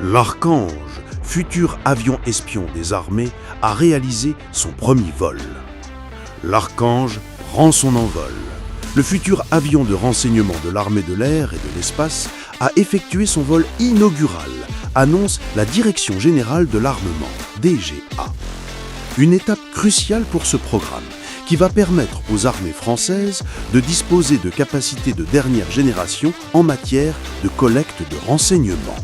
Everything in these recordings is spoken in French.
L'Archange, futur avion espion des armées, a réalisé son premier vol. L'Archange prend son envol. Le futur avion de renseignement de l'armée de l'air et de l'espace a effectué son vol inaugural, annonce la Direction générale de l'armement, DGA. Une étape cruciale pour ce programme, qui va permettre aux armées françaises de disposer de capacités de dernière génération en matière de collecte de renseignements.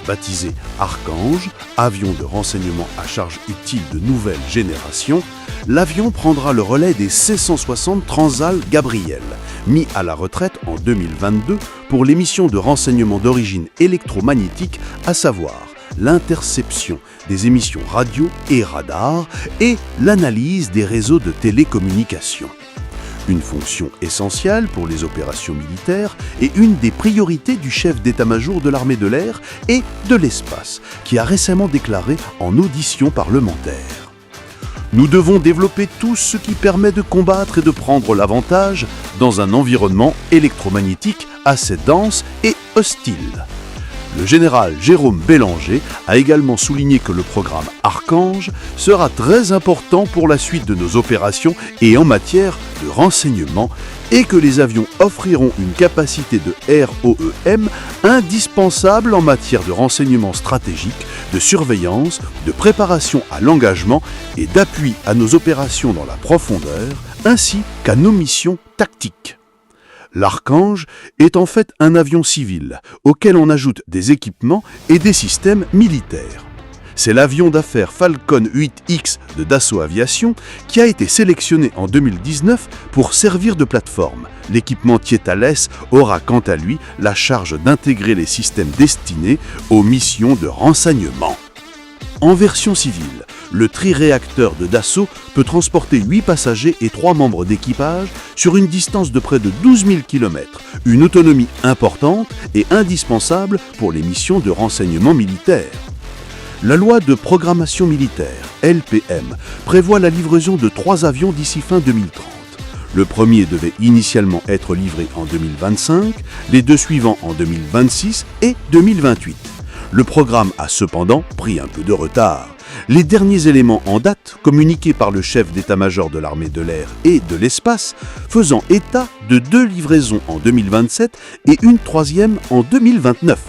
Baptisé Archange, avion de renseignement à charge utile de nouvelle génération, l'avion prendra le relais des C-160 Transal Gabriel, mis à la retraite en 2022 pour les missions de renseignement d'origine électromagnétique, à savoir l'interception des émissions radio et radar et l'analyse des réseaux de télécommunications. Une fonction essentielle pour les opérations militaires et une des priorités du chef d'état-major de l'armée de l'air et de l'espace, qui a récemment déclaré en audition parlementaire. Nous devons développer tout ce qui permet de combattre et de prendre l'avantage dans un environnement électromagnétique assez dense et hostile. Le général Jérôme Bélanger a également souligné que le programme Archange sera très important pour la suite de nos opérations et en matière de renseignement et que les avions offriront une capacité de ROEM indispensable en matière de renseignement stratégique, de surveillance, de préparation à l'engagement et d'appui à nos opérations dans la profondeur ainsi qu'à nos missions tactiques. L'Archange est en fait un avion civil, auquel on ajoute des équipements et des systèmes militaires. C'est l'avion d'affaires Falcon 8X de Dassault Aviation qui a été sélectionné en 2019 pour servir de plateforme. L'équipementier Thales aura quant à lui la charge d'intégrer les systèmes destinés aux missions de renseignement. En version civile, le triréacteur de Dassault peut transporter 8 passagers et 3 membres d'équipage sur une distance de près de 12 000 km, une autonomie importante et indispensable pour les missions de renseignement militaire. La loi de programmation militaire, LPM, prévoit la livraison de 3 avions d'ici fin 2030. Le premier devait initialement être livré en 2025, les 2 suivants en 2026 et 2028. Le programme a cependant pris un peu de retard. Les derniers éléments en date, communiqués par le chef d'état-major de l'armée de l'air et de l'espace, faisant état de 2 livraisons en 2027 et une 3e en 2029.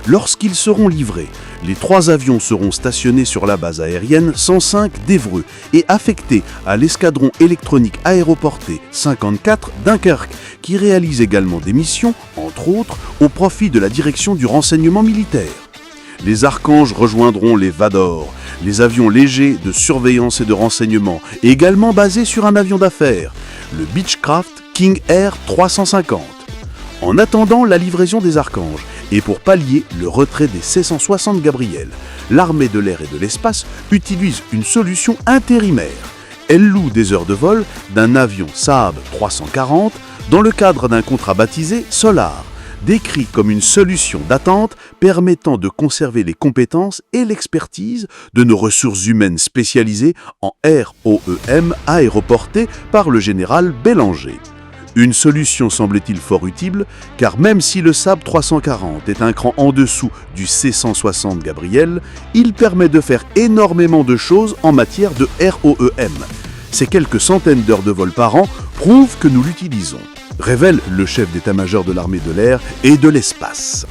Lorsqu'ils seront livrés, les 3 avions seront stationnés sur la base aérienne 105 d'Évreux et affectés à l'escadron électronique aéroporté 54 Dunkerque, qui réalise également des missions, entre autres, au profit de la direction du renseignement militaire. Les Archanges rejoindront les Vador, les avions légers de surveillance et de renseignement, également basés sur un avion d'affaires, le Beechcraft King Air 350. En attendant la livraison des Archanges, et pour pallier le retrait des C-160 Gabriel, l'armée de l'air et de l'espace utilise une solution intérimaire. Elle loue des heures de vol d'un avion Saab 340 dans le cadre d'un contrat baptisé Solar, décrit comme une solution d'attente permettant de conserver les compétences et l'expertise de nos ressources humaines spécialisées en ROEM aéroportées par le général Bélanger. Une solution semble-t-il fort utile, car même si le Saab 340 est un cran en dessous du C-160 Gabriel, il permet de faire énormément de choses en matière de ROEM. Ces quelques centaines d'heures de vol par an prouvent que nous l'utilisons, révèle le chef d'état-major de l'armée de l'air et de l'espace.